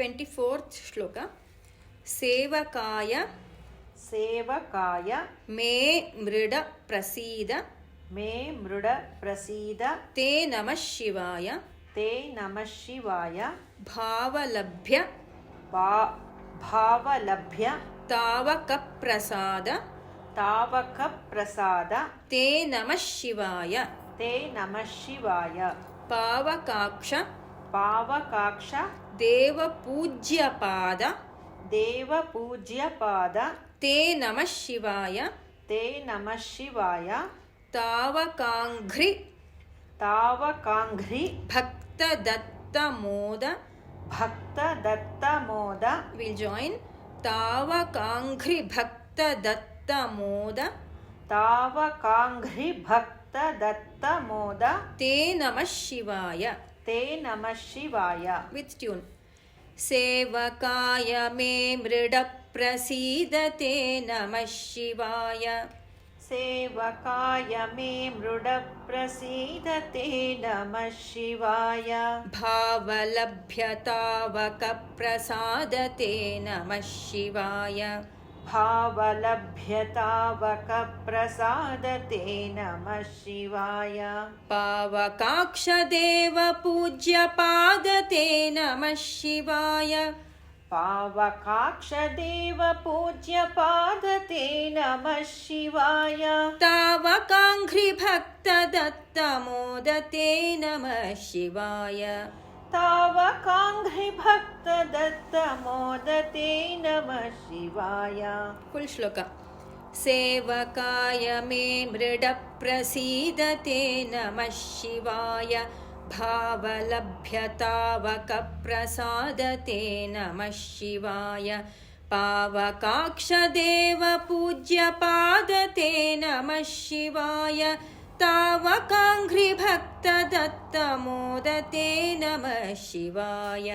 24th ಶ್ಲೋಕ. ಸೇವಕಾಯ ಸೇವಕಾಯ ಮೇ ಮೃಡ ಪ್ರಸೀದ ಮೇ ಮೃಡ ಪ್ರಸೀದ ತೇ ನಮಃ ಶಿವಾಯ ತೇ ನಮಃ ಶಿವಾಯ ಭಾವಲಭ್ಯ ಭಾವಲಭ್ಯ ತಾವಕ ಪ್ರಸಾದ ತಾವಕ ಪ್ರಸಾದ ತೇ ನಮಃ ಶಿವಾಯ ತೇ ನಮಃ ಶಿವಾಯ ಪಾವಕಾಕ್ಷ ಪಾವಕಾಕ್ಷ ದೇವಪೂಜ್ಯಪಾದ ದೇವಪೂಜ್ಯಪಾದ ತೇ ನಮಃ ಶಿವಾಯ ತೇ ನಮಃ ಶಿವಾಯ ತಾವಕಾಂಘ್ರಿ ತಾವಕಾಂಘ್ರಿ ಭಕ್ತದತ್ತಮೋದ ಭಕ್ತದತ್ತಮೋದ ವಿಲ್ ಜಾಯಿನ್ ತಾವಕಾಂಘ್ರಿ ಭಕ್ತದತ್ತಮೋದ ತಾವಕಾಂಘ್ರಿ ಭಕ್ತದತ್ತಮೋದ ತೇ ನಮಃ ಶಿವಾಯ ತೇ ನಮಃ ಶಿವಾಯ ವಿತ್ ಟ್ಯೂನ್. ಸೇವಕಾಯ ಮೇ ಮೃಡ ಪ್ರಸೀದ ತೇ ನಮಃ ಶಿವಾಯ ಸೇವಕಾಯ ಮೇ ಮೃಡ ಪ್ರಸೀದ ತೇ ನಮಃ ಶಿವಾಯ ಭಾವಲಭ್ಯ ತಾವಕ ಪ್ರಸಾದ ತೇ ನಮಃ ಶಿವಾಯ ಭಾವಲಭ್ಯ ತಾವಕ ಪ್ರಸಾದ ತೇ ನಮಃ ಶಿವಾಯ ಪಾವಕಾಕ್ಷ ದೇವ ಪೂಜ್ಯ ಪಾದ ತೇ ನಮಃ ಶಿವಾಯ ಪಾವಕಾಕ್ಷ ದೇವ ಪೂಜ್ಯ ಪಾದ ತೇ ನಮಃ ಶಿವಾಯ ತಾವಕಾಂಘ್ರಿ ಭಕ್ತ ದತ್ತ ಮೋದ ತೇ ನಮಃ ಶಿವಾಯ ತಾವಕಾಂಘ್ರಿ ಭಕ್ತ ದತ್ತ ಮೋದ ತೇ ನಮಃ ಶಿವಾಯ. ಫುಲ್ ಶ್ಲೋಕ. ಸೇವಕಾಯ ಮೇ ಮೃಡ ಪ್ರಸೀದ ತೇ ನಮಃ ಶಿವಾಯ ಭಾವಲಭ್ಯ ತಾವಕ ಪ್ರಸಾದ ತೇ ನಮಃ ಶಿವಾಯ ಪಾವಕಾಕ್ಷ ದೇವ ಪೂಜ್ಯ ಪಾದ ತೇ ನಮಃ ಶಿವಾಯ ತಾವಕಾಂಘ್ರಿ ಭಕ್ತ ದತ್ತ ಮೋದ ತೇ ನಮಃ ಶಿವಾಯ.